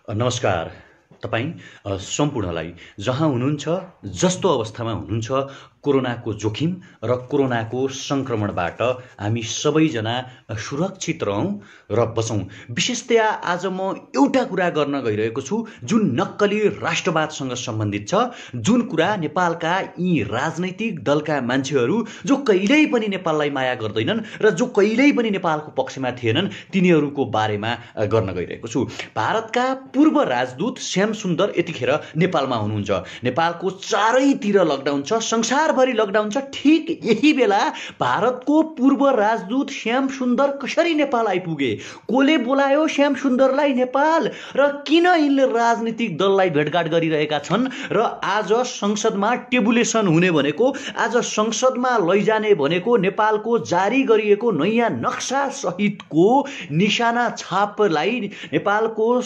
नमस्कार तपाईँ सम्पूर्णलाई जहाँ हुनुहुन्छ जस्तो अवस्थामा हुनुहुन्छ कोरोनाको जोखिम र कोरोनाको संक्रमणबाट हामी सबैजना सुरक्षित रहौं र बचौं। विशेषतया आज म एउटा कुरा गर्न गइरहेको छु जुन नक्कली राष्ट्रवादसँग सम्बन्धित छ, जुन कुरा नेपालका यी राजनैतिक दलका मान्छेहरू जो कहिल्यै पनि नेपाललाई माया गर्दैनन् र जो कहिल्यै पनि नेपालको पक्षमा थिएनन् तिनीहरूको बारेमा गर्न गइरहेको छु। भारतका पूर्व राजदूत श्याम सुन्दर यतिखेर नेपालमा हुनुहुन्छ। नेपालको चारैतिर लकडाउन छ, संसारभरि लकडाउन छ। ठीक यही बेला भारतको पूर्व राजदूत श्याम सुन्दर कसरी नेपाल आइपुगे, कोले बोलायो श्याम सुन्दरलाई नेपाल र किन यिनले राजनीतिक दललाई भेटघाट गरिरहेका छन् र आज संसदमा टेबुलेसन हुने भनेको, आज संसदमा लैजाने भनेको नेपालको जारी गरिएको नयाँ नक्सा सहितको निशाना छापलाई नेपालको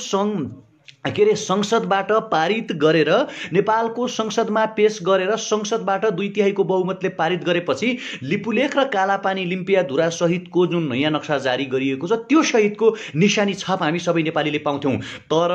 संसदबाट पारित गरेर, नेपालको संसदमा पेश गरेर संसदबाट 2/3 बहुमतले पारित गरेपछि लिपुलेख र कालापानी लिम्पियाधुरा सहितको जुन नयाँ नक्सा जारी गरिएको छ त्यो सहितको निशानी छाप हामी सबै नेपालीले पाउँथ्यौं। तर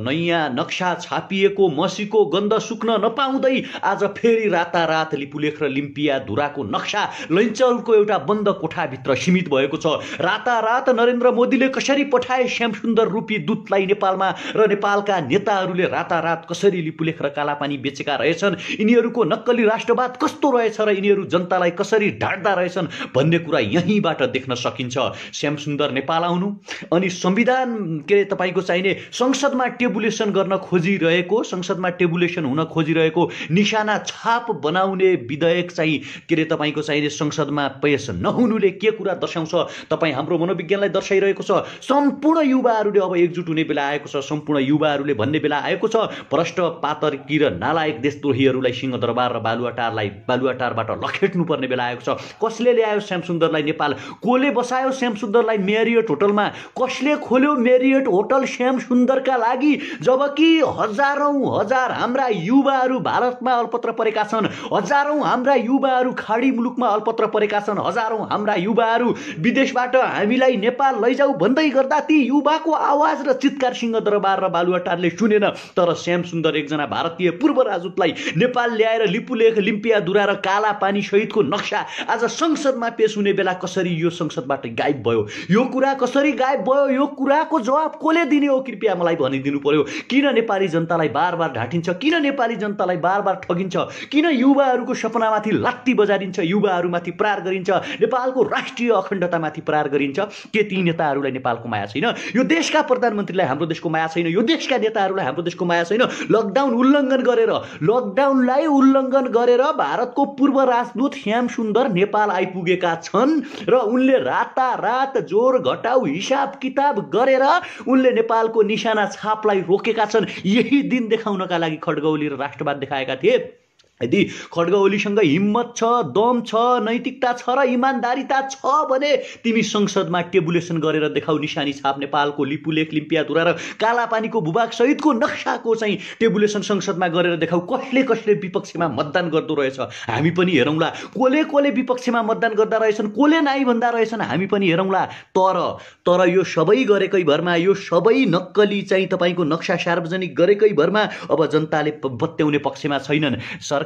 नयाँ नक्सा छापिएको मसीको गन्ध सुक्न नपाउँदै आज फेरि रातारात लिपुलेख र लिम्पियाधुराको नक्सा लैनचौरको एउटा बन्द कोठाभित्र सीमित भएको छ। रातारात नरेन्द्र मोदीले कसरी पठाए श्याम सुन्दर रूपी दूतलाई नेपालमा र नेपालका नेताहरूले रातारात कसरी लिपुलेख र कालापानी बेचेका रहेछन्, यिनीहरूको नक्कली राष्ट्रवाद कस्तो रहेछ र यिनीहरू जनतालाई कसरी ढाड्दा रहेछन् भन्ने कुरा यहीँबाट देख्न सकिन्छ। श्याम सुन्दर नेपाल आउनु अनि संविधान तपाईको चाहिने संसदमा टेबुलेसन गर्न खोजिरहेको, संसदमा टेबुलेसन हुन खोजिरहेको निशाना छाप बनाउने विधेयक चाहिँ तपाईको चाहिने संसदमा पेश नहुनुले के कुरा दर्शाउँछ? तपाईँ हाम्रो मनोविज्ञानलाई दर्शाइरहेको छ। सम्पूर्ण युवाहरूले अब एकजुट हुने बेला आएको छ। सम्पूर्ण युवाहरूले भन्ने बेला आएको छ, भ्रष्ट पातर्की र नालायक देशद्रोहीहरूलाई सिंहदरबार र बालुवाटारबाट लखेट्नु पर्ने बेला आएको छ। कसले ल्यायो श्याम सुन्दरलाई नेपाल? कोले बसायो श्याम सुन्दरलाई मेरियट होटलमा? कसले खोल्यो मेरियट होटल श्याम सुन्दरका लागि? जबकि हजार हाम्रा युवाहरू भारतमा अल्पत्र परेका छन्, हजारौं हाम्रा युवाहरू खाडी मुलुकमा अल्पत्र परेका छन्, हजारौं हाम्रा युवाहरू विदेशबाट हामीलाई नेपाल लैजाऊ भन्दै गर्दा ती युवाको आवाज र चित्कार सिंहदरबार र बालुवाटारले सुनेन। तर श्याम सुन्दर एकजना भारतीय पूर्व राजदूतलाई नेपाल ल्याएर लिपुलेख, लिम्पियाधुरा र कालापानी सहितको नक्सा आज संसदमा पेश हुने बेला कसरी यो संसदबाट गायब भयो? यो कुरा कसरी गायब भयो? यो कुराको जवाब कोले दिने हो? कृपया मलाई भनिदिनु पर्यो। किन नेपाली जनतालाई बारबार ढाँटिन्छ? किन नेपाली जनतालाई बारबार ठगिन्छ? किन युवाहरूको सपनामाथि लात्ती बजारिन्छ, युवाहरूमाथि प्रहार गरिन्छ, नेपालको राष्ट्रिय अखण्डतामाथि प्रहार गरिन्छ? के ती नेताहरूलाई नेपालको माया छैन? यो देशका प्रधानमन्त्रीलाई हाम्रो देशको माया छैन? यो देशका नेताहरूलाई हाम्रो देशको माया छैन? लकडाउनलाई उल्लङ्घन गरेर भारतको पूर्व राजदूत श्याम सुन्दर नेपाल आइपुगेका छन् र उनले रातारात जोर घटाउ हिसाब किताब गरेर उनले नेपालको निशाना छापलाई रोकेका छन्। यही दिन देखाउनका लागि खड्गओली र राष्ट्रवाद देखाएका थिए। यदि खड्गओलीसँग हिम्मत छ, दम छ, नैतिकता छ र इमानदारिता छ भने तिमी संसदमा टेबुलेसन गरेर देखाउ निशानी छाप। नेपालको लिपुलेख, लिम्पियाधुरा र कालापानीको भूभाग सहितको नक्साको चाहिँ टेबुलेसन संसदमा गरेर देखाउ। कसले कसले विपक्षमा मतदान गर्दो रहेछ हामी पनि हेरौँला। कोले विपक्षमा मतदान गर्दा रहेछन्, कोले नाइ भन्दा रहेछन् हामी पनि हेरौँला। तर यो सबै गरेकै भरमा, यो सबै नक्कली चाहिँ तपाईँको नक्सा सार्वजनिक गरेकै भरमा अब जनताले बत्याउने पक्षमा छैनन्।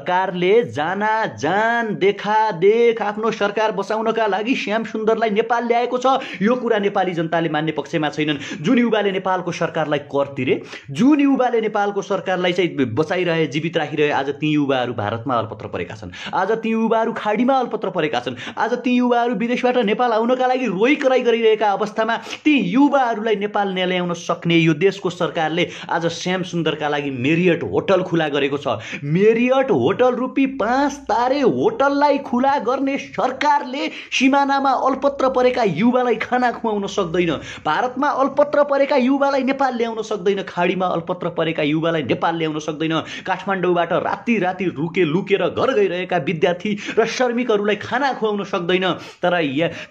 सरकारले जान देखादेख आफ्नो सरकार बचाउनका लागि श्याम सुन्दरलाई नेपाल ल्याएको छ। यो कुरा नेपाली जनताले मान्ने पक्षमा छैनन्। जुन युवाले नेपालको सरकारलाई कर तिरे, जुन युवाले नेपालको सरकारलाई चाहिँ बचाइरहे, जीवित राखिरहे, आज ती युवाहरू भारतमा अल्पत्र परेका छन्। आज ती युवाहरू खाडीमा अल्पत्र परेका छन्। आज ती युवाहरू विदेशबाट नेपाल आउनका लागि रोइ कराइ गरिरहेका अवस्थामा ती युवाहरूलाई नेपाल ल्याउन सक्ने यो देशको सरकारले आज श्याम सुन्दरका लागि मेरियट होटल खुला गरेको छ। मेरियट होटल रूपी 5 तारे होटललाई खुला गर्ने सरकारले सिमानामा अल्पत्र परेका युवालाई खाना खुवाउन सक्दैन, भारतमा अल्पत्र परेका युवालाई नेपाल ल्याउन सक्दैन, खाडीमा अल्पत्र परेका युवालाई नेपाल ल्याउन सक्दैन, काठमाडौँबाट राति लुकेर घर गइरहेका विद्यार्थी र श्रमिकहरूलाई खाना खुवाउन सक्दैन।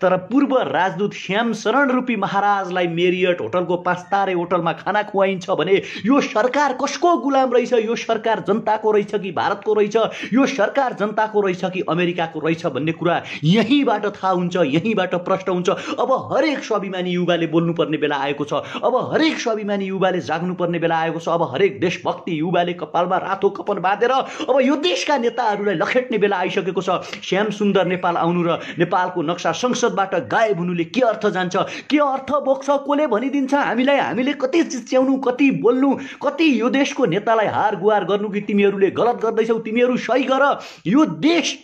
तर पूर्व राजदूत श्याम शरण रूपी महाराजलाई मेरियट होटलको 5 तारे होटलमा खाना खुवाइन्छ भने यो सरकार कसको गुलाम रहेछ? यो सरकार जनताको रहेछ कि भारतको रहेछ रहेछ, यो सरकार जनताको रहेछ कि अमेरिकाको रहेछ भन्ने कुरा यहीँबाट थाहा हुन्छ, यहीँबाट प्रश्न हुन्छ। अब हरेक स्वाभिमानी युवाले बोल्नुपर्ने बेला आएको छ, अब हरेक स्वाभिमानी युवाले जाग्नुपर्ने बेला आएको छ, अब हरेक देशभक्ति युवाले कपालमा रातो कपन बाँधेर अब यो देशका नेताहरूलाई लखेट्ने बेला आइसकेको छ। श्याम सुन्दर नेपाल आउनु र नेपालको नक्सा संसदबाट गायब हुनुले के अर्थ जान्छ, के अर्थ बोक्छ, कसले भनिदिन्छ हामीलाई? हामीले कति चिच्याउनु, कति बोल्नु, कति यो देशको नेतालाई हार गुहार गर्नु कि तिमीहरूले गलत गर्दैछौ, तिमीहरू सही गर। यो देश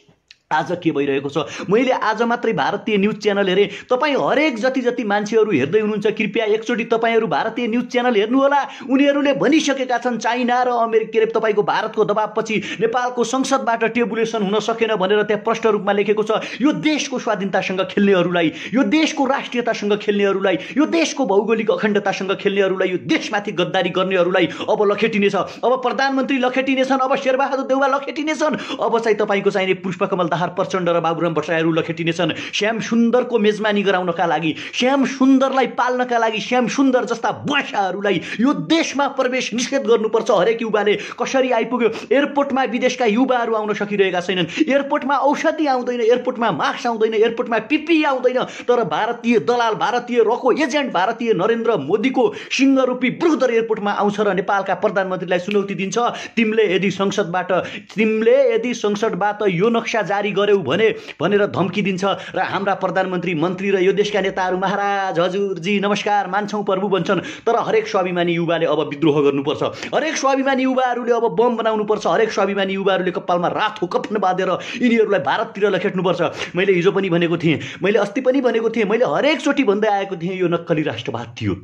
आज के भइरहेको छ? मैले आज मात्रै भारतीय न्युज च्यानल हेरेँ। तपाईँ हरेक जति मान्छेहरू हेर्दै हुनुहुन्छ, कृपया एकचोटि तपाईँहरू भारतीय न्युज च्यानल हेर्नुहोला। उनीहरूले भनिसकेका छन् चाइना र अमेरिका तपाईँको भारतको दबावपछि नेपालको संसदबाट टेबुलेसन हुन सकेन भनेर त्यहाँ प्रष्ट रूपमा लेखेको छ। यो देशको स्वाधीनतासँग खेल्नेहरूलाई, यो देशको राष्ट्रियतासँग खेल्नेहरूलाई, यो देशको भौगोलिक अखण्डतासँग खेल्नेहरूलाई, यो देशमाथि गद्दारी गर्नेहरूलाई अब लखेटिनेछ। अब प्रधानमन्त्री लखेटिनेछन्, अब शेरबहादुर देउवा लखेटिनेछन्, अब चाहिँ तपाईँको चाहिने पुष्पकमल प्रचण्ड र बाबुराम भट्टराईहरू लखेटिनेछन्। श्याम सुन्दरको मेजमानी गराउनका लागि, श्याम सुन्दरलाई पाल्नका लागि, श्याम सुन्दर जस्ता बुवाशाहरूलाई यो देशमा प्रवेश निषेध गर्नुपर्छ। हरेक युवाले कसरी आइपुग्यो? एयरपोर्टमा विदेशका युवाहरू आउन सकिरहेका छैनन्, एयरपोर्टमा औषधि आउँदैन, एयरपोर्टमा मास्क आउँदैन, एयरपोर्टमा पिपी आउँदैन। तर भारतीय दलाल, भारतीय रको एजेन्ट, भारतीय नरेन्द्र मोदीको सिंहरूपी ब्रुदर एयरपोर्टमा आउँछ र नेपालका प्रधानमन्त्रीलाई चुनौती दिन्छ, तिमीले यदि संसदबाट यो नक्सा जारी गर्यौ भनेर धम्की दिन्छ। र हाम्रा प्रधानमन्त्री, मन्त्री र यो देशका नेताहरू महाराज, हजुरजी, नमस्कार, मान्छौँ प्रभु भन्छन्। तर हरेक स्वाभिमानी युवाले अब विद्रोह गर्नुपर्छ, हरेक स्वाभिमानी युवाहरूले अब बम बनाउनुपर्छ, हरेक स्वाभिमानी युवाहरूले कपालमा रातो कफन बाँधेर यिनीहरूलाई भारततिर लखेट्नुपर्छ। मैले हिजो पनि भनेको थिएँ, मैले अस्ति पनि भनेको थिएँ, मैले हरेकचोटि भन्दै आएको थिएँ, यो नक्कली राष्ट्रवाद थियो,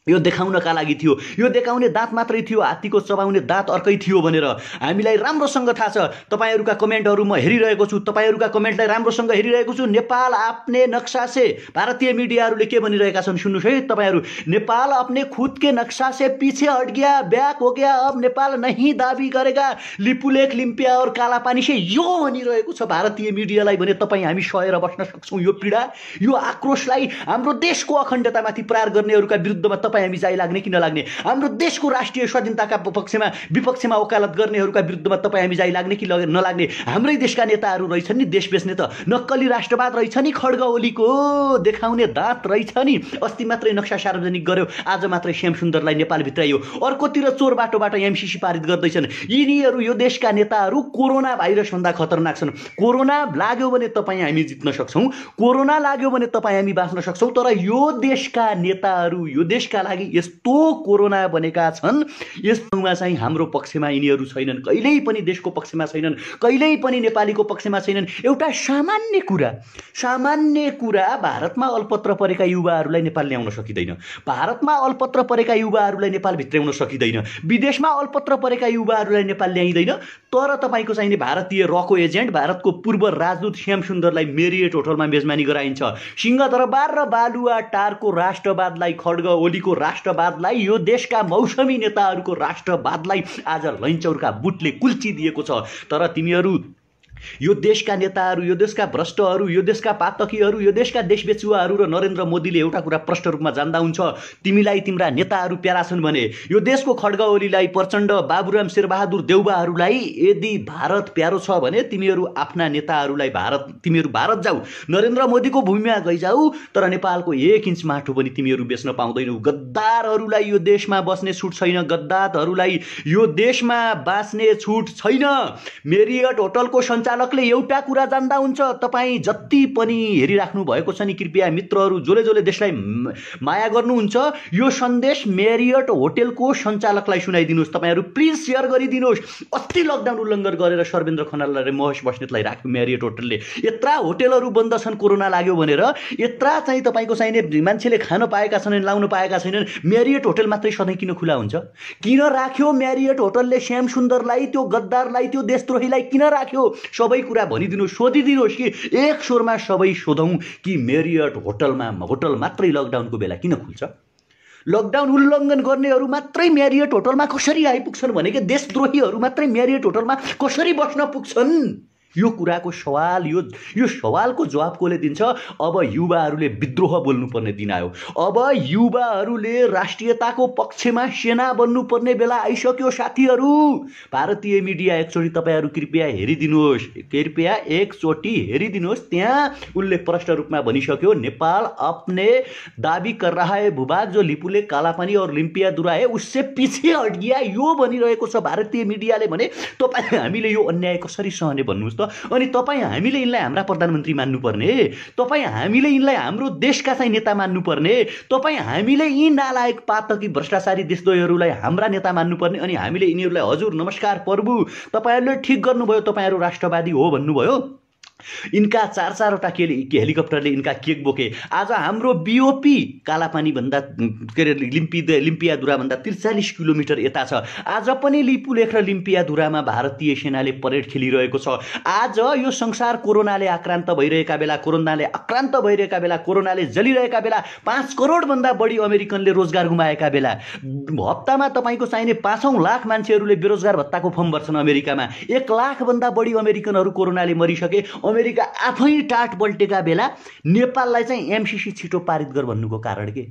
यो देखाउनका लागि थियो, यो देखाउने दाँत मात्रै थियो, हात्तीको चबाउने दाँत अर्कै थियो भनेर हामीलाई राम्रोसँग थाहा छ। तपाईँहरूका कमेन्टहरू म हेरिरहेको छु, तपाईँहरूका कमेन्टलाई राम्रोसँग हेरिरहेको छु। नेपाल आफ्ने नक्सा से, भारतीय मिडियाहरूले के भनिरहेका छन् सुन्नुहोस् है तपाईँहरू। नेपाल अपने खुद के नक्सा से पीछे हट गया, बैक हो गया, अब नेपाल नहीं दाबी गरेगा, लिपुलेख, लिम्पिया और कालापानी से, यो भनिरहेको छ भारतीय मिडियालाई भने तपाईँ हामी सहेर बस्न सक्छौँ? यो पीडा, यो आक्रोशलाई, हाम्रो देशको अखण्डतामाथि प्रहार गर्नेहरूका विरुद्धमा हामी जाइ लाग्ने कि नलाग्ने, हाम्रो देशको राष्ट्रिय स्वाधीनताका विपक्षमा वकालत गर्नेहरूका विरुद्धमा तपाईँ हामी जाइ लाग्ने कि नलाग्ने? हाम्रै देशका नेताहरू रहेछन् नि देश बेच्ने, त नक्कली राष्ट्रवाद रहेछ नि, खड्ग ओलीको देखाउने दाँत रहेछ नि। अस्ति मात्रै नक्सा सार्वजनिक गर्यो, आज मात्रै श्याम सुन्दरलाई नेपाल भित्राइयो, अर्कोतिर चोर बाटोबाट एमसीसी पारित गर्दैछन्। यिनीहरू, यो देशका नेताहरू कोरोना भाइरस भन्दा खतरनाक छन्। कोरोना लाग्यो भने तपाईँ हामी जित्न सक्छौँ, कोरोना लाग्यो भने तपाईँ हामी बाँच्न सक्छौँ, तर यो देशका नेताहरू, यो देशका लागि यस्तो कोरोना बनेका छन्, यस्तोमा चाहिँ हाम्रो पक्षमा यिनीहरू छैनन्, कहिल्यै पनि देशको पक्षमा छैनन्, कहिल्यै पनि नेपालीको पक्षमा छैनन्। एउटा सामान्य कुरा, भारतमा अल्पत्र परेका युवाहरूलाई नेपाल ल्याउन सकिँदैन, भारतमा अल्पत्र परेका युवाहरूलाई नेपाल भित्राउन सकिँदैन, विदेशमा अल्पत्र परेका युवाहरूलाई नेपाल ल्याइँदैन। तर तपाईँको चाहिने भारतीय रको एजेन्ट, भारतको पूर्व राजदूत श्याम सुन्दरलाई मेरियट होटलमा मेजमानी गराइन्छ। सिंहदरबार र बालुवाटारको राष्ट्रवादलाई, खड्ग ओलीको राष्ट्रवादलाई, यो देशका मौसमी नेताहरूको राष्ट्रवादलाई आज लैनचौरका बुटले कुल्ची दिएको छ। तर तिमीहरू, यो देशका नेताहरू, यो देशका भ्रष्टहरू, यो देशका पातकीहरू, यो देशका देशबेचुवाहरू र नरेन्द्र मोदीले एउटा कुरा प्रष्ट रूपमा जान्दा हुन्छ, तिमीलाई तिम्रा नेताहरू प्यारा छन् भने, यो देशको खड्ग ओलीलाई, प्रचण्ड, बाबुराम, शेरबहादुर देउवाहरूलाई यदि भारत प्यारो छ भने तिमीहरू आफ्ना नेताहरूलाई तिमीहरू भारत जाऊ, नरेन्द्र मोदीको भूमिमा गइजाऊ, तर नेपालको 1 इन्च माटो पनि तिमीहरू बेच्न पाउँदैनौ। गद्दारहरूलाई यो देशमा बस्ने छुट छैन, गद्दारहरूलाई यो देशमा बाँच्ने छुट छैन। मेरियट होटलको सञ्चालकले एउटा कुरा जान्दा हुन्छ, तपाईँ जति पनि हेरिराख्नु भएको छ नि कृपया मित्रहरू, जसले देशलाई माया गर्नुहुन्छ, यो सन्देश मेरियट होटलको सञ्चालकलाई सुनाइदिनुहोस्। तपाईँहरू प्लिज सेयर गरिदिनुहोस्। अस्ति लकडाउन उल्लङ्घन गरेर सर्वेन्द्र खनाल र महेश बस्नेतलाई राख्यो मेरियट होटलले। यत्रा होटलहरू बन्द छन् कोरोना लाग्यो भनेर, यत्रा चाहिँ तपाईँको चाहिने मान्छेले खान पाएका छैनन्, लाउन पाएका छैनन्, मेरियट होटल मात्रै सधैँ किन खुला हुन्छ? किन राख्यो मेरियट होटलले श्याम सुन्दरलाई, त्यो गद्दारलाई, त्यो देशद्रोहीलाई किन राख्यो? सबै कुरा भनिदिनुहोस्, सोधिदिनुहोस् कि एक स्वरमा सबै सोधौँ कि मेरियट होटल मात्रै लकडाउनको बेला किन खुल्छ? लकडाउन उल्लङ्घन गर्नेहरू मात्रै मेरियट होटलमा कसरी आइपुग्छन् भने, देशद्रोहीहरू मात्रै मेरियट होटलमा कसरी बस्न पुग्छन्? यो कुराको सवाल यो सवालको जवाब कसले दिन्छ? अब युवाहरूले विद्रोह बोल्नुपर्ने दिन आयो। अब युवाहरूले राष्ट्रियताको पक्षमा सेना बन्नुपर्ने बेला आइसक्यो साथीहरू। भारतीय मिडिया एकचोटि तपाईँहरू कृपया हेरिदिनुहोस्, त्यहाँ उनले प्रष्ट रूपमा भनिसक्यो, नेपाल अपने दाबी कर रहा है भूभाग जो लिपुलेख कालापानी और लिम्पियादुरा है उससे पीछे हट गया, यो भनिरहेको छ भारतीय मिडियाले। भने तपाईँ हामीले यो अन्याय कसरी सहने भन्नुहोस् त? अनि तपाईँ हामीले यिनलाई हाम्रा प्रधानमन्त्री मान्नुपर्ने? तपाईँ हामीले यिनलाई हाम्रो देशका चाहिँ नेता मान्नुपर्ने? तपाईँ हामीले यी नालायक पातकी भ्रष्टाचारी देशद्रोहीहरूलाई हाम्रा नेता मान्नुपर्ने? अनि हामीले यिनीहरूलाई हजुर नमस्कार प्रभु तपाईँहरूले ठिक गर्नुभयो, तपाईँहरू राष्ट्रवादी हो भन्नुभयो। इनका चार चारवटा हेलिकप्टरले इनका केक बोके। आज हाम्रो बिओपी कालापानी भन्दा के अरे लिम्पियाधुरा भन्दा 43 किलोमिटर यता छ। आज पनि लिपुलेख र लिम्पियाधुरामा भारतीय सेनाले परेड खेलिरहेको छ। आज यो संसार कोरोनाले आक्रान्त भइरहेका बेला, कोरोनाले जलिरहेका बेला, 5 करोड भन्दा बढी अमेरिकनले रोजगार गुमाएका बेला, हप्तामा तपाईको चाहिने 5 लाख मान्छेहरूले बेरोजगार भत्ताको फर्म भर्छन् अमेरिकामा, 1 लाख भन्दा बढी अमेरिकनहरू कोरोनाले मरिसके, अमेरिका आफै टाट बल्टेका बेला नेपाललाई चाहिँ एमसीसी छिटो पारित गर भन्नुको कारण के?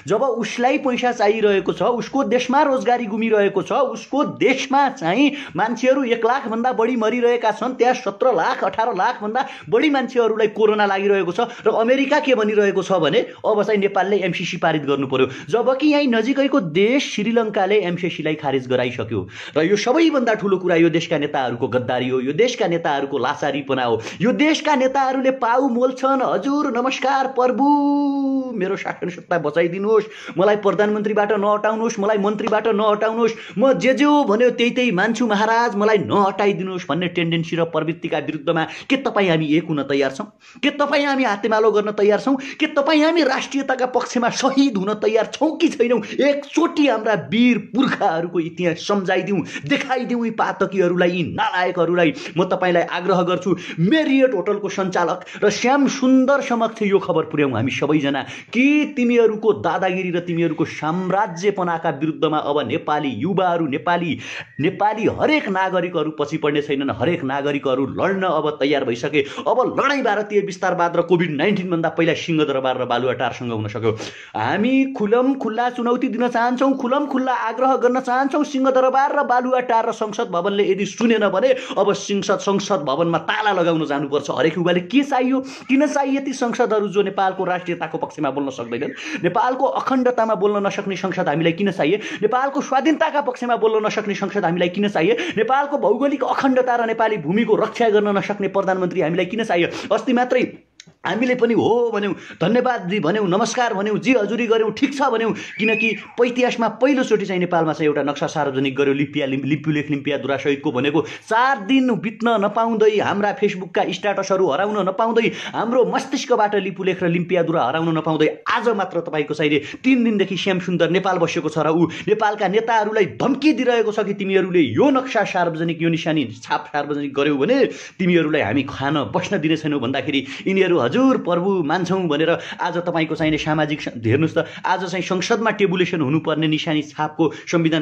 जब उसलाई पैसा चाहिरहेको छ, उसको देशमा रोजगारी गुमिरहेको छ, उसको देशमा चाहिँ मान्छेहरू 1 लाख भन्दा बढी मरिरहेका छन्, त्यहाँ 17 लाख 18 लाख भन्दा बढी मान्छेहरूलाई कोरोना लागिरहेको छ, र अमेरिका के भनिरहेको छ भने अब चाहिँ नेपालले एमसीसी पारित गर्नु पर्यो, जबकि यही नजिकैको देश श्रीलङ्काले एमसीसीलाई खारिज गराइसक्यो। र यो सबैभन्दा ठुलो कुरा यो देशका नेताहरूको गद्दारी हो, यो देशका नेताहरूको लाचारीपना हो, यो देशका नेताहरूले पाउ मोल्छन्। हजुर नमस्कार प्रभु, मेरो शासन सत्ता बचाइदिनु, मलाई प्रधानमन्त्रीबाट नहटाउनुहोस्, मलाई मन्त्रीबाट नहटाउनुहोस्, म जे भन्यो त्यही मान्छु महाराज, मलाई नहटाइदिनुहोस् भन्ने टेन्डेन्सी र प्रवृत्तिका विरुद्धमा के तपाईँ हामी एक हुन तयार छौँ? के तपाईँ हामी हातेमालो गर्न तयार छौँ? के तपाईँ हामी राष्ट्रियताका पक्षमा शहीद हुन तयार छौँ कि छैनौँ? एकचोटि हाम्रा वीर पुर्खाहरूको इतिहास सम्झाइदिउँ, देखाइदिउँ यी पातकीहरूलाई, यी नालायकहरूलाई। म तपाईँलाई आग्रह गर्छु, मेरियट होटलको सञ्चालक र श्याम सुन्दर समक्ष यो खबर पुर्याउँ हामी सबैजना कि तिमीहरूको दादागिरी र तिमीहरूको साम्राज्यपनाका विरुद्धमा अब नेपाली युवाहरू, नेपाली हरेक नागरिकहरू पछि पड्ने छैनन्। हरेक नागरिकहरू लड्न अब तयार भइसके। अब लडाईँ भारतीय विस्तारवाद र कोभिड-19 भन्दा पहिला सिंहदरबार र बालुवाटारसँग हुन सक्यो। हामी खुल्ला चुनौती दिन चाहन्छौँ, खुल्ला आग्रह गर्न चाहन्छौँ। सिंहदरबार र बालुवाटार र संसद भवनले यदि सुनेन भने अब संसद भवनमा ताला लगाउन जानुपर्छ। हरेक युवाले के चाहियो, किन चाहिए ती संसदहरू जो नेपालको राष्ट्रियताको पक्षमा बोल्न सक्दैनन्? नेपालको अखण्डतामा बोल्न नसक्ने संसद हामीलाई किन चाहिए? नेपालको स्वाधीनताका पक्षमा बोल्न नसक्ने संसद हामीलाई किन चाहिए? नेपालको भौगोलिक अखण्डता र नेपाली भूमिको रक्षा गर्न नसक्ने प्रधानमन्त्री हामीलाई किन चाहिए? अस्ति मात्रै हामीले पनि हो भन्यौँ, धन्यवाद जी भन्यौँ, नमस्कार भन्यौँ, जी हजुरी गऱ्यौँ, ठिक छ भन्यौँ, किनकि इतिहासमा पहिलोचोटि चाहिँ नेपालमा चाहिँ एउटा नक्सा सार्वजनिक गर्यो लिपुलेख लिम्पियाधुरा सहितको भनेको। 4 दिन बित्न नपाउँदै, हाम्रा फेसबुकका स्ट्याटसहरू हराउन नपाउँदै, हाम्रो मस्तिष्कबाट लिपुलेख र लिम्पियाधुरा हराउन नपाउँदै आज मात्र तपाईँको चाहिने 3 दिनदेखि श्याम सुन्दर नेपाल बसेको छ र ऊ नेपालका नेताहरूलाई धम्की दिइरहेको छ कि तिमीहरूले यो नक्सा सार्वजनिक, यो निशानी छाप सार्वजनिक गर्यौ भने तिमीहरूलाई हामी खान बस्न दिने छैनौँ भन्दाखेरि यिनीहरू हजुर प्रभु मान्छौँ भनेर आज तपाईँको चाहिने सामाजिक हेर्नुहोस् त, आज चाहिँ संसदमा टेबुलेसन हुनुपर्ने निशानी छापको संविधान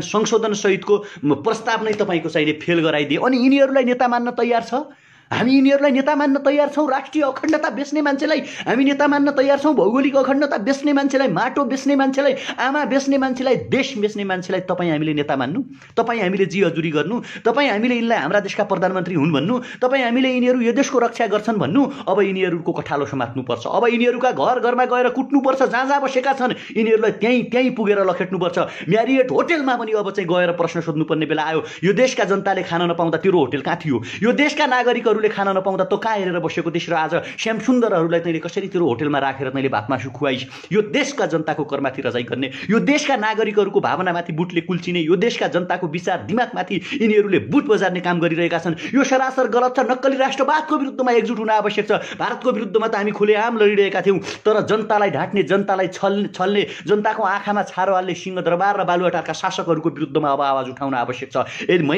संशोधन सहितको प्रस्ताव नै तपाईँको चाहिने फेल गराइदिए। अनि यिनीहरूलाई नेता मान्न तयार छ? हामी यिनीहरूलाई नेता मान्न तयार छौँ? राष्ट्रिय अखण्डता बेच्ने मान्छेलाई हामी नेता मान्न तयार छौँ? भौगोलिक अखण्डता बेच्ने मान्छेलाई, माटो बेच्ने मान्छेलाई, आमा बेच्ने मान्छेलाई, देश बेच्ने मान्छेलाई तपाईँ हामीले नेता मान्नु? तपाईँ हामीले जी हजुरी गर्नु? तपाईँ हामीले यिनलाई हाम्रा देशका प्रधानमन्त्री हुन् भन्नु? तपाईँ हामीले यिनीहरू यो देशको रक्षा गर्छन् भन्नु? अब यिनीहरूको कठालो समात्नुपर्छ। अब यिनीहरूका घरमा गएर कुट्नुपर्छ। जहाँ बसेका छन् यिनीहरूलाई त्यहीँ पुगेर लखेट्नुपर्छ। म्यारियट होटेलमा पनि अब चाहिँ गएर प्रश्न सोध्नुपर्ने बेला आयो। यो देशका जनताले खान नपाउँदा तेरो होटेल कहाँ थियो? यो देशका नागरिकहरूले खान नपाउँदा त कहाँ हेरेर बसेको देश? र आज श्याम सुन्दरहरूलाई तैँले कसरी तेरो होटेलमा राखेर तैँले भात मासु खुवाइस्? यो देशका जनताको करमाथि रजाइ गर्ने, यो देशका नागरिकहरूको भावनामाथि बुटले कुल्चिने, यो देशका जनताको विचार दिमागमाथि यिनीहरूले बुट बजार्ने काम गरिरहेका छन्। यो सरासर गलत छ। नक्कली राष्ट्रवादको विरुद्धमा एकजुट हुन आवश्यक छ। भारतको विरुद्धमा त हामी खुलेआम लडिरहेका थियौँ, तर जनतालाई ढाँट्ने, जनतालाई छल्ने, जनताको आँखामा छारो हाल्ने सिंहदरबार र बालुवाटारका शासकहरूको विरुद्धमा अब आवाज उठाउन आवश्यक छ।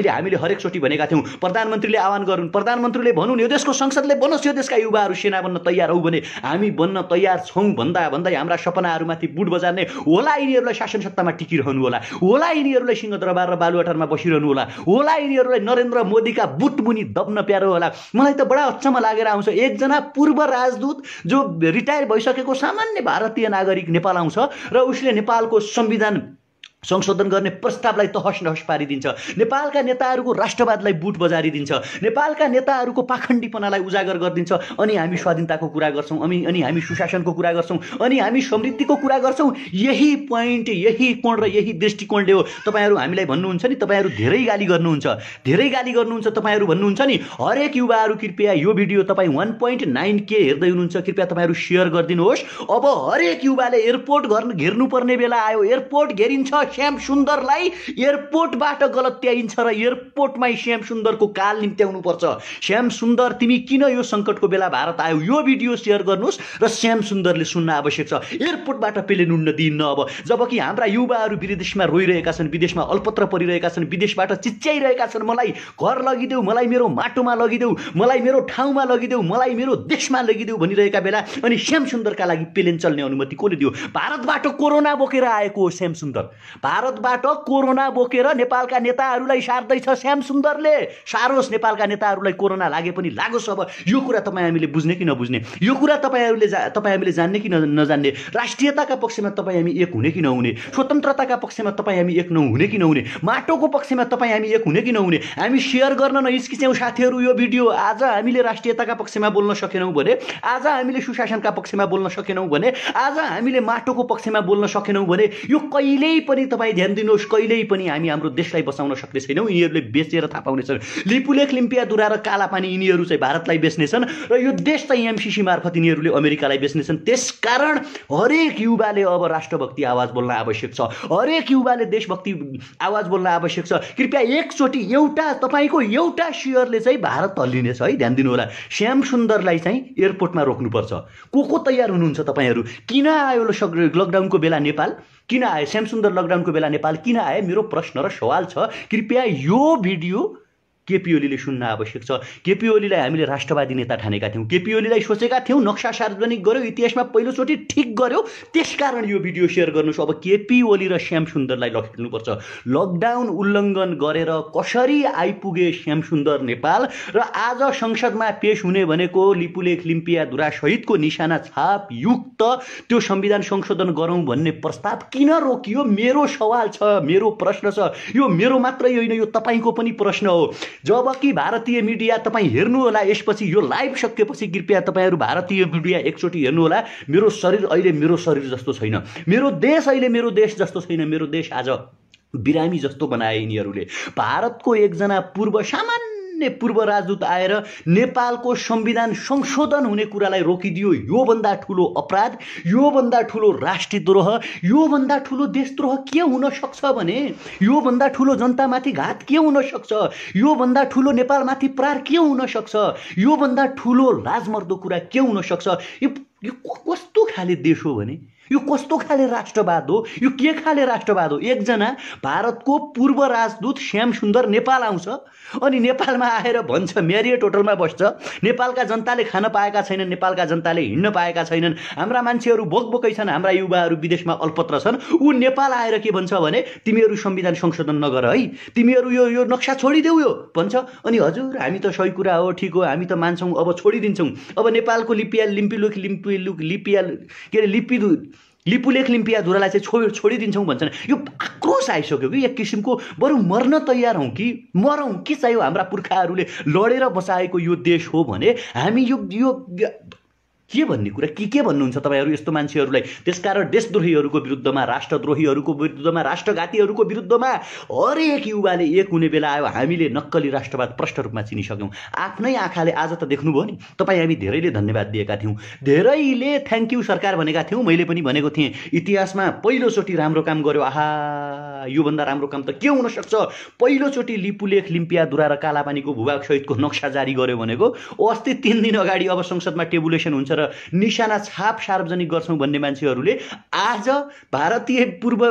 हामीले हरेकचोटि भनेका थियौँ प्रधानमन्त्रीले आह्वान गरून्, प्रधानमन्त्रीले भनौँ यो देशको संसदले बनोस्, यो देशका युवाहरू सेना बन्न तयार हौ भने हामी बन्न तयार छौँ भन्दा भन्दै हाम्रा सपनाहरूमाथि बुट बजार्ने होला यिनीहरूलाई शासन सत्तामा टिकिरहनु होला यिनीहरूलाई सिंहदरबार र बालुवाटारमा बसिरहनु होला यिनीहरूलाई नरेन्द्र मोदीका बुटमुनि दब्न प्यारो होला। मलाई त बडा अचम्म लागेर आउँछ, एकजना पूर्व राजदूत जो रिटायर भइसकेको सामान्य भारतीय नागरिक नेपाल आउँछ र उसले नेपालको संविधान संशोधन गर्ने प्रस्तावलाई तहस नहस पारिदिन्छ, नेपालका नेताहरूको राष्ट्रवादलाई बुट बजारिदिन्छ, नेपालका नेताहरूको पाखण्डीपनालाई उजागर गरिदिन्छ। अनि हामी स्वाधीनताको कुरा गर्छौँ, अनि हामी सुशासनको कुरा गर्छौँ, अनि हामी समृद्धिको कुरा गर्छौँ। यही पोइन्ट, यही कोण र यही दृष्टिकोणले हो तपाईँहरू हामीलाई भन्नुहुन्छ नि, तपाईँहरू धेरै गाली गर्नुहुन्छ, तपाईँहरू भन्नुहुन्छ नि हरेक युवाहरू कृपया यो भिडियो तपाईँ 1.9K हेर्दै हुनुहुन्छ, कृपया तपाईँहरू सेयर गरिदिनुहोस्। अब हरेक युवाले एयरपोर्ट घेर्नुपर्ने बेला आयो, एयरपोर्ट घेरिन्छ, श्याम सुन्दरलाई एयरपोर्टबाट गलत्याइन्छ र एयरपोर्टमै श्याम सुन्दरको काल निम्त्याउनु पर्छ। श्याम सुन्दर तिमी किन यो सङ्कटको बेला भारत आयो, यो भिडियो सेयर गर्नुहोस् र श्याम सुन्दरले सुन्न आवश्यक छ। एयरपोर्टबाट पेले नुन्न दिन्न अब, जबकि हाम्रा युवाहरू विदेशमा रोइरहेका छन्, विदेशमा अल्पत्र परिरहेका छन्, विदेशबाट चिच्याइरहेका छन्, मलाई घर लगिदेऊ, मलाई मेरो माटोमा लगिदेऊ, मलाई मेरो ठाउँमा लगिदेऊ, मलाई मेरो देशमा लगिदेऊ भनिरहेका बेला अनि श्याम सुन्दरका लागि प्लेन चल्ने अनुमति कसले दियो? भारतबाट कोरोना बोकेर आएको हो श्याम सुन्दर, भारतबाट कोरोना बोकेर नेपालका नेताहरूलाई सार्दैछ श्याम सुन्दरले। सारोस्, नेपालका नेताहरूलाई कोरोना लागे पनि लागोस्। अब यो कुरा तपाईँ हामीले बुझ्ने कि नबुझ्ने, यो कुरा तपाईँ हामीले जान्ने कि नजान्ने, राष्ट्रियताका पक्षमा तपाईँ हामी एक हुने कि नहुने, स्वतन्त्रताका पक्षमा तपाईँ हामी एक नहुने कि नहुने, माटोको पक्षमा तपाईँ हामी एक हुने कि नहुने, हामी सेयर गर्न नहिचकिच्याउँ साथीहरू। यो भिडियो आज हामीले राष्ट्रियताका पक्षमा बोल्न सकेनौँ भने, आज हामीले सुशासनका पक्षमा बोल्न सकेनौँ भने, आज हामीले माटोको पक्षमा बोल्न सकेनौँ भने यो कहिल्यै पनि तपाईँ ध्यान दिनुहोस्, कहिल्यै पनि हामी हाम्रो देशलाई बचाउन सक्ने छैनौँ। यिनीहरूले बेचेर थाहा पाउनेछन्। लिपुलेख लिम्पियाधुरा र कालापानी यिनीहरू चाहिँ भारतलाई बेच्नेछन् र यो देश चाहिँ एमसिसी मार्फत यिनीहरूले अमेरिकालाई बेच्नेछन्। त्यसकारण हरेक युवाले अब राष्ट्रभक्ति आवाज बोल्न आवश्यक छ, हरेक युवाले देशभक्ति आवाज बोल्न आवश्यक छ। कृपया एकचोटि तपाईँको एउटा सेयरले चाहिँ भारत हल्लिनेछ है, ध्यान दिनु होला। श्याम सुन्दरलाई चाहिँ एयरपोर्टमा रोक्नुपर्छ। को तयार हुनुहुन्छ तपाईँहरू? किन आयो लकडाउनको बेला नेपाल? किन आए श्याम सुन्दर? लकडाउनको बेला नेपाल किन आए? मेरो प्रश्न र सवाल छ। कृपया यो भिडियो केपी ओलीले सुन्न आवश्यक छ। केपी ओलीलाई हामीले राष्ट्रवादी नेता ठानेका थियौँ, केपी ओलीलाई सोचेका थियौँ, नक्सा सार्वजनिक गर्यो, इतिहासमा पहिलोचोटि ठिक गर्यो, त्यसकारण यो भिडियो सेयर गर्नुहोस्। अब केपी ओली र श्याम सुन्दरलाई लखेट्नुपर्छ। लकडाउन उल्लङ्घन गरेर कसरी आइपुगे श्याम सुन्दर नेपाल र आज संसदमा पेश हुने भनेको लिपुलेख लिम्पियाधुरा सहितको निशाना छाप युक्त त्यो संविधान संशोधन गरौँ भन्ने प्रस्ताव किन रोकियो? मेरो सवाल छ, मेरो प्रश्न छ। यो मेरो मात्रै होइन, यो तपाईँको पनि प्रश्न हो। जबकि भारतीय मिडिया तपाईँ हेर्नुहोला, यसपछि यो लाइभ सकेपछि कृपया तपाईँहरू भारतीय मिडिया एकचोटि हेर्नुहोला। मेरो शरीर अहिले मेरो शरीर जस्तो छैन, मेरो देश अहिले मेरो देश जस्तो छैन, मेरो देश आज बिरामी जस्तो बनाए यिनीहरूले। भारतको एकजना सामान्य पूर्व राजदूत आएर नेपालको संविधान संशोधन हुने कुरालाई रोकिदियो। योभन्दा ठुलो अपराध, योभन्दा ठुलो राष्ट्रद्रोह, योभन्दा ठुलो देशद्रोह के हुन सक्छ भने? योभन्दा ठुलो जनतामाथि घात के हुन सक्छ? योभन्दा ठुलो नेपालमाथि प्रहार के हुन सक्छ? योभन्दा ठुलो लाजमर्दो कुरा के हुन सक्छ? यो कस्तो खाले देश हो भने? यो कस्तो खाले राष्ट्रवाद हो? यो के खाले राष्ट्रवाद हो? एकजना भारतको पूर्व राजदूत श्याम सुन्दर नेपाल आउँछ अनि नेपालमा आएर भन्छ म्यारियट होटलमा बस्छ, नेपालका जनताले खान पाएका छैनन्, नेपालका जनताले हिँड्न पाएका छैनन्, हाम्रा मान्छेहरू बोकबोकै छन्, हाम्रा युवाहरू विदेशमा अल्पत्र छन्। ऊ नेपाल आएर के भन्छ भने तिमीहरू संविधान संशोधन नगर है, तिमीहरू यो नक्सा छोडिदेऊ यो भन्छ। अनि हजुर हामी त सही कुरा हो, ठिक हो, हामी त मान्छौँ, अब छोडिदिन्छौँ। अब नेपालको लिपुलेख लिम्पियाधुरालाई चाहिँ छोडिदिन्छौँ भन्छन्। यो आक्रोश आइसक्यो कि एक किसिमको, बरु मर्न तयार हौँ कि मरौँ कि चाहियो। हाम्रा पुर्खाहरूले लडेर बसाएको यो देश हो भने हामी यो के भन्ने कुरा के भन्नुहुन्छ तपाईँहरू यस्तो मान्छेहरूलाई? त्यसकारण देशद्रोहीहरूको विरुद्धमा, राष्ट्रद्रोहीहरूको विरुद्धमा, राष्ट्रघातीहरूको विरुद्धमा हरेक युवाले एक हुने बेला आयो। हामीले नक्कली राष्ट्रवाद प्रष्ट रूपमा चिनिसक्यौँ आफ्नै आँखाले। आज त देख्नुभयो नि तपाईँ, हामी धेरैले धन्यवाद दिएका थियौँ, धेरैले थ्याङ्क यू सरकार भनेका थियौँ। मैले पनि भनेको थिएँ इतिहासमा पहिलोचोटि राम्रो काम गर्यो। आहा, योभन्दा राम्रो काम त के हुन सक्छ? पहिलोचोटि लिपुलेख लिम्पियाधुरा र कालापानीको भूभाग सहितको नक्सा जारी गर्यो भनेको। अस्ति 3 दिन अगाडि अब संसदमा टेबुलेसन हुन्छ र निशाना छाप सार्वजनिक गर्छौँ भन्ने मान्छेहरूले आज भारतीय पूर्व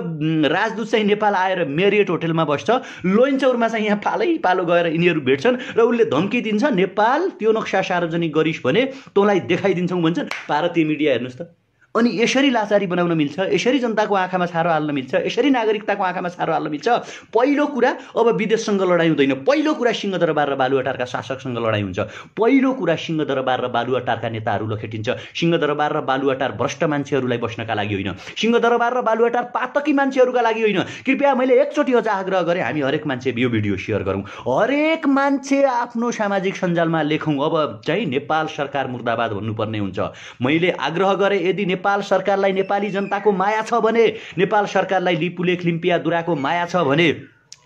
राजदूत चाहिँ नेपाल आएर मेरियट होटलमा बस्छ, लोइन्चौरमा चाहिँ यहाँ पालो गएर यिनीहरू भेट्छन् र उसले धम्की दिन्छ नेपाल त्यो नक्सा सार्वजनिक गरिस् भने तँलाई देखाइदिन्छौँ भन्छन्। भारतीय मिडिया हेर्नुहोस् त। अनि यसरी लाचारी बनाउन मिल्छ, यसरी जनताको आँखामा छारो हाल्न मिल्छ, यसरी नागरिकताको आँखामा छारो हाल्न मिल्छ। पहिलो कुरा अब विदेशसँग लडाइँ हुँदैन, पहिलो कुरा सिंहदरबार र बालुवाटारका शासकसँग लडाइँ हुन्छ। पहिलो कुरा सिंहदरबार र बालुवाटारका नेताहरू लखेटिन्छ। सिंहदरबार र बालुवाटार भ्रष्ट मान्छेहरूलाई बस्नका लागि होइन, सिंहदरबार र बालुवाटार पातकी मान्छेहरूका लागि होइन। कृपया मैले एकचोटि अझ आग्रह गरेँ, हामी हरेक मान्छे यो भिडियो सेयर गरौँ, हरेक मान्छे आफ्नो सामाजिक सञ्जालमा लेखौँ अब चाहिँ नेपाल सरकार मुर्दाबाद भन्नुपर्ने हुन्छ। मैले आग्रह गरेँ, यदि नेपाल सरकारलाई नेपाली जनताको माया छ भने, नेपाल सरकारलाई लिपुलेख लिम्पियाधुराको माया छ भने,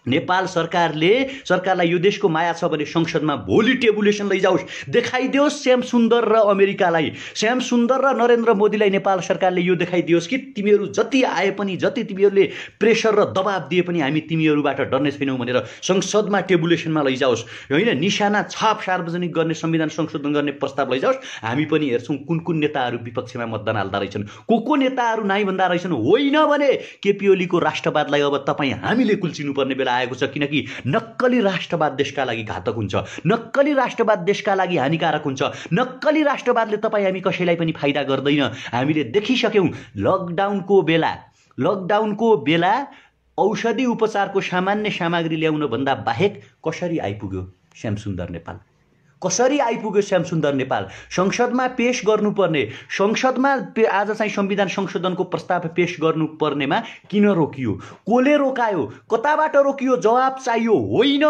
नेपाल सरकारलाई यो देशको माया छ भने संसदमा भोलि टेबुलेसन लैजाओस्, देखाइदियोस् श्याम सुन्दर र अमेरिकालाई, श्याम सुन्दर र नरेन्द्र मोदीलाई नेपाल सरकारले यो देखाइदियोस् कि तिमीहरू जति आए पनि, जति तिमीहरूले प्रेसर र दबाब दिए पनि हामी तिमीहरूबाट डर्ने छैनौँ भनेर संसदमा टेबुलेसनमा लैजाओस्, होइन निशाना छाप सार्वजनिक गर्ने संविधान संशोधन गर्ने प्रस्ताव लैजाओस्। हामी पनि हेर्छौँ कुन कुन नेताहरू विपक्षमा मतदान हाल्दा रहेछन्, को नेताहरू नाइ भन्दा रहेछन्। होइन भने केपी ओलीको राष्ट्रवादलाई अब तपाईँ हामीले कुल्चिनुपर्ने बेला आएको छ, किनकि नक्कली राष्ट्रवाद देशका लागि घातक हुन्छ, नक्कली राष्ट्रवाद देशका लागि हानिकारक हुन्छ, नक्कली राष्ट्रवादले तपाईँ हामी कसैलाई पनि फाइदा गर्दैन। हामीले देखिसक्यौँ लकडाउनको बेला औषधि उपचारको सामान्य सामग्री ल्याउन भन्दा बाहेक कसरी आइपुग्यो श्याम सुन्दर नेपाल, कसरी आइपुग्यो श्याम सुन्दर नेपाल। संसदमा पेश गर्नुपर्ने, संसदमा आज चाहिँ संविधान संशोधनको प्रस्ताव पेश गर्नुपर्नेमा किन रोकियो, कोले रोकायो, कताबाट रोकियो, जवाब चाहियो। होइन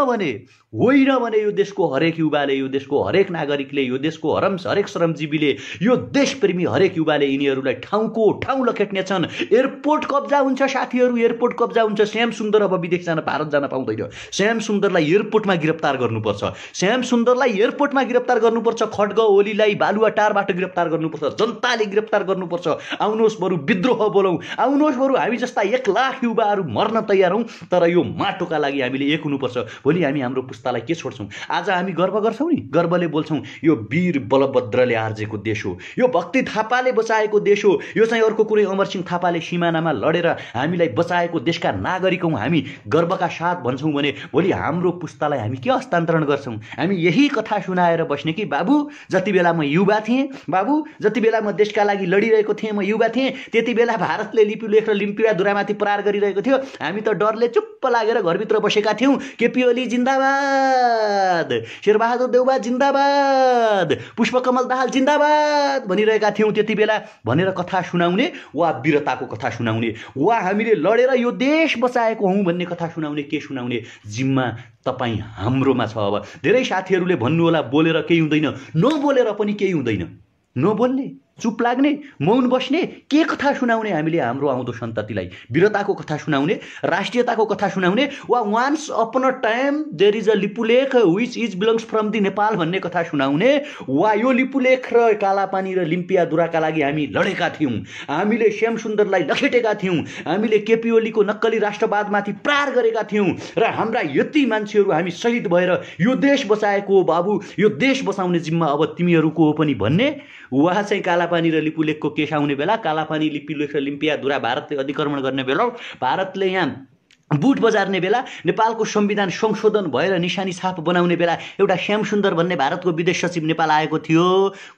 भने यो देशको हरेक युवाले, यो देशको हरेक नागरिकले, यो देशको हरेक श्रमजीवीले, यो देशप्रेमी हरेक युवाले यिनीहरूलाई ठाउँको ठाउँ लखेट्नेछन्। एयरपोर्ट कब्जा हुन्छ साथीहरू, एयरपोर्ट कब्जा हुन्छ। श्याम सुन्दर अब विदेश जान, भारत जान पाउँदैन। श्याम सुन्दरलाई एयरपोर्टमा गिरफ्तार गर्नुपर्छ, श्याम सुन्दरलाई एयरपोर्टमा गिरफ्तार गर्नुपर्छ, खड्ग ओलीलाई बालुवाटारबाट गिरफ्तार गर्नुपर्छ, जनताले गिरफ्तार गर्नुपर्छ। आउनुहोस् बरु विद्रोह बोलौँ, आउनुहोस् बरु हामी जस्ता 1 लाख युवाहरू मर्न तयार हौँ, तर यो माटोका लागि हामीले एक हुनुपर्छ। भोलि हामी हाम्रो पुस्तालाई के छोड्छौँ? आज हामी गर्व गर्छौँ नि, गर्वले बोल्छौँ यो वीर बलभद्रले आर्जेको देश हो, यो भक्ति थापाले बचाएको देश हो, यो चाहिँ अर्को कुनै अमरसिंह थापाले सिमानामा लडेर हामीलाई बचाएको देशका नागरिक हौँ, हामी गर्वका साथ भन्छौँ भने भोलि हाम्रो पुस्तालाई हामी के हस्तान्तरण गर्छौँ? हामी यही कथा सुनाएर बस्ने कि बाबु जति बेला म युवा थिएँ, बाबु जति बेला म देशका लागि लडिरहेको थिएँ, म युवा थिएँ, त्यति बेला भारतले लिपुलेख र लिम्पियाधुरामाथि प्रहार गरिरहेको थियो, हामी त डरले चुप्प लागेर घरभित्र बसेका थियौँ। केपी ओली जिन्दाबाद, शेरबहादुर देउबा जिन्दाबाद, पुष्पकमल दाहाल जिन्दाबाद भनिरहेका थियौँ त्यति बेला भनेर कथा सुनाउने वा वीरताको कथा सुनाउने वा हामीले लडेर यो देश बचाएको हौँ भन्ने कथा सुनाउने, के सुनाउने जिम्मा तपाईँ हाम्रोमा छ। अब धेरै साथीहरूले भन्नुहोला बोलेर केही हुँदैन, नबोलेर पनि केही हुँदैन, नबोल्ने, चुप लाग्ने, मौन बस्ने, के कथा सुनाउने हामीले हाम्रो आउँदो सन्ततिलाई? वीरताको कथा सुनाउने, राष्ट्रियताको कथा सुनाउने वा once upon a time there is a Lipulekh which is belongs from the Nepal भन्ने कथा सुनाउने, वा यो लिपुलेख र कालापानी र लिम्पियाधुराका लागि हामी लडेका थियौँ, हामीले श्याम सुन्दरलाई लखेटेका थियौँ, हामीले केपी ओलीको नक्कली राष्ट्रवादमाथि प्रहार गरेका थियौँ र हाम्रा यति मान्छेहरू हामी शहीद भएर यो देश बचाएको हो, बाबु यो देश बचाउने जिम्मा अब तिमीहरूको हो पनि भन्ने। वहाँ चाहिँ कालापानी र लिपुलेखको केस आउने बेला, कालापानी लिपुलेख र लिम्पियाधुरा भारतले अधिक्रमण गर्ने बेला, भारतले यहाँ बुट बजार्ने बेला, नेपालको संविधान संशोधन भएर निशानी छाप बनाउने बेला एउटा श्याम सुन्दर भन्ने भारतको विदेश सचिव नेपाल आएको थियो।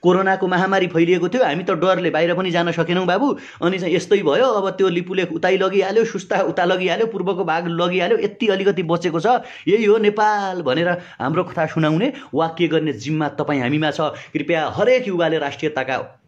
कोरोनाको महामारी फैलिएको थियो, हामी त डरले बाहिर पनि जान सकेनौँ बाबु। अनि चाहिँ यस्तै भयो, अब त्यो लिपुलेख उतै लगिहाल्यो, सुस्ता उता लगिहाल्यो, पूर्वको भाग लगिहाल्यो, यति अलिकति बचेको छ, यही हो नेपाल भनेर हाम्रो कथा सुनाउने वा के गर्ने जिम्मा तपाईँ हामीमा छ। कृपया हरेक युवाले राष्ट्रियताका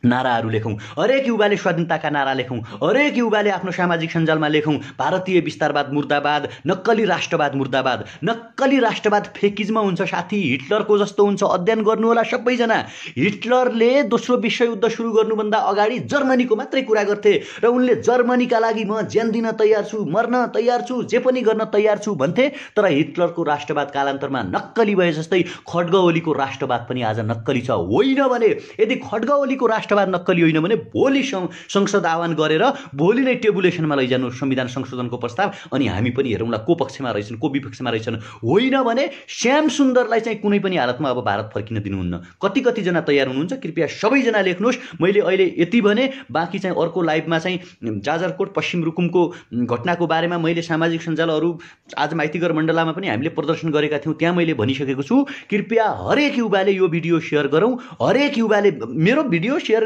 नाराहरू लेखौँ, हरेक युवाले स्वाधीनताका नारा लेखौँ, हरेक युवाले आफ्नो सामाजिक सञ्जालमा लेखौँ भारतीय विस्तारवाद मुर्दाबाद, नक्कली राष्ट्रवाद मुर्दाबाद। नक्कली राष्ट्रवाद फेकिजमा हुन्छ साथी, हिटलरको जस्तो हुन्छ। अध्ययन गर्नुहोला सबैजना। हिटलरले दोस्रो विश्वयुद्ध सुरु गर्नुभन्दा अगाडि जर्मनीको मात्रै कुरा गर्थे र उनले जर्मनीका लागि म ज्यान दिन तयार छु, मर्न तयार छु, जे पनि गर्न तयार छु भन्थे। तर हिटलरको राष्ट्रवाद कालान्तरमा नक्कली भए जस्तै खड्ग ओलीको राष्ट्रवाद पनि आज नक्कली छ। होइन भने यदि खड्ग ओलीको राष्ट्रवाद राष्ट्रवाद नक्कली होइन भने भोलि संसद आह्वान गरेर भोलि नै टेबुलेसनमा लैजानु संविधान संशोधनको प्रस्ताव, अनि हामी पनि हेरौँला को पक्षमा रहेछन् को विपक्षमा रहेछन्। होइन भने श्याम सुन्दरलाई चाहिँ कुनै पनि हालतमा अब भारत फर्किन दिनुहुन्न। कति कतिजना तयार हुनुहुन्छ कृपया सबैजना लेख्नुहोस्। मैले अहिले यति भने, बाँकी चाहिँ अर्को लाइभमा चाहिँ जाजरकोट पश्चिम रुकुमको घटनाको बारेमा मैले सामाजिक सञ्जालहरू आज माइतीगर मण्डलामा पनि हामीले प्रदर्शन गरेका थियौँ, त्यहाँ मैले भनिसकेको छु। कृपया हरेक युवाले यो भिडियो सेयर गरौँ। हरेक युवाले मेरो भिडियो सेयर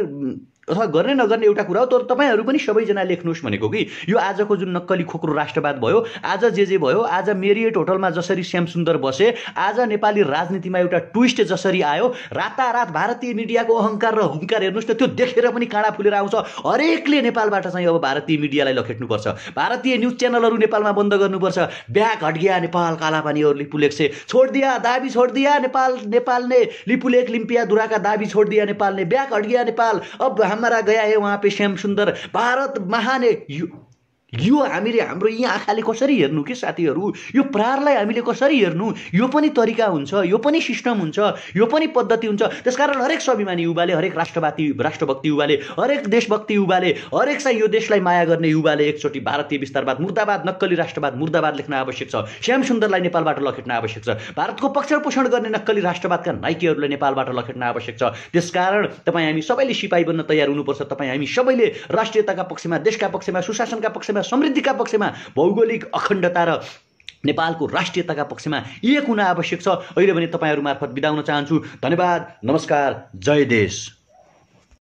अथवा गर्ने नगर्ने एउटा कुरा हो, तर तपाईँहरू पनि सबैजना लेख्नुहोस् भनेको कि यो आजको जुन नक्कली खोक्रो राष्ट्रवाद भयो, आज जे भयो, आज मेरियट होटलमा जसरी श्याम सुन्दर बसे, आज नेपाली राजनीतिमा एउटा ट्विस्ट जसरी आयो, रातारात भारतीय मिडियाको अहङ्कार र हुङ्कार हेर्नुहोस् न, त्यो देखेर पनि काँडा फुलेर आउँछ। हरेकले नेपालबाट चाहिँ अब भारतीय मिडियालाई लखेट्नुपर्छ, भारतीय न्युज च्यानलहरू नेपालमा बन्द गर्नुपर्छ। ब्याग हट गया नेपाल, कालापानी और लिपुलेख से छोड़ दिया, दाबी छोड़ दिया नेपाल ने, लिपुलेख लिम्पियाधुरा का दाबी छोड़ दिया नेपाल ने, ब्याग हट गया नेपाल, अब हमारा गया है वहाँ पे श्याम सुन्दर, भारत महान है। यो हामीले हाम्रो यी आँखाले कसरी हेर्नु के साथीहरू? यो प्रहारलाई हामीले कसरी हेर्नु? यो पनि तरिका हुन्छ, यो पनि सिस्टम हुन्छ, यो पनि पद्धति हुन्छ। त्यसकारण हरेक स्वाभिमानी युवाले, हरेक राष्ट्रभक्ति युवाले, हरेक देशभक्ति युवाले, हरेक चाहिँ यो देशलाई माया गर्ने युवाले एकचोटि भारतीय विस्तारवाद मुर्दाबाद, नक्कली राष्ट्रवाद मुर्दाबाद लेख्न आवश्यक छ। श्याम सुन्दरलाई नेपालबाट लखेट्न आवश्यक छ। भारतको पक्ष पोषण गर्ने नक्कली राष्ट्रवादका नाइकेहरूलाई नेपालबाट लखेट्न आवश्यक छ। त्यसकारण तपाईँ हामी सबैले सिपाही बन्न तयार हुनुपर्छ। तपाईँ हामी सबैले राष्ट्रियताका पक्षमा, देशका पक्षमा, सुशासनका पक्षमा, समृद्धिका पक्षमा, भौगोलिक अखण्डता र नेपालको राष्ट्रियताका पक्षमा एक हुन आवश्यक छ। अहिले भने तपाईँहरू मार्फत बिदा हुन चाहन्छु। धन्यवाद, नमस्कार, जय देश।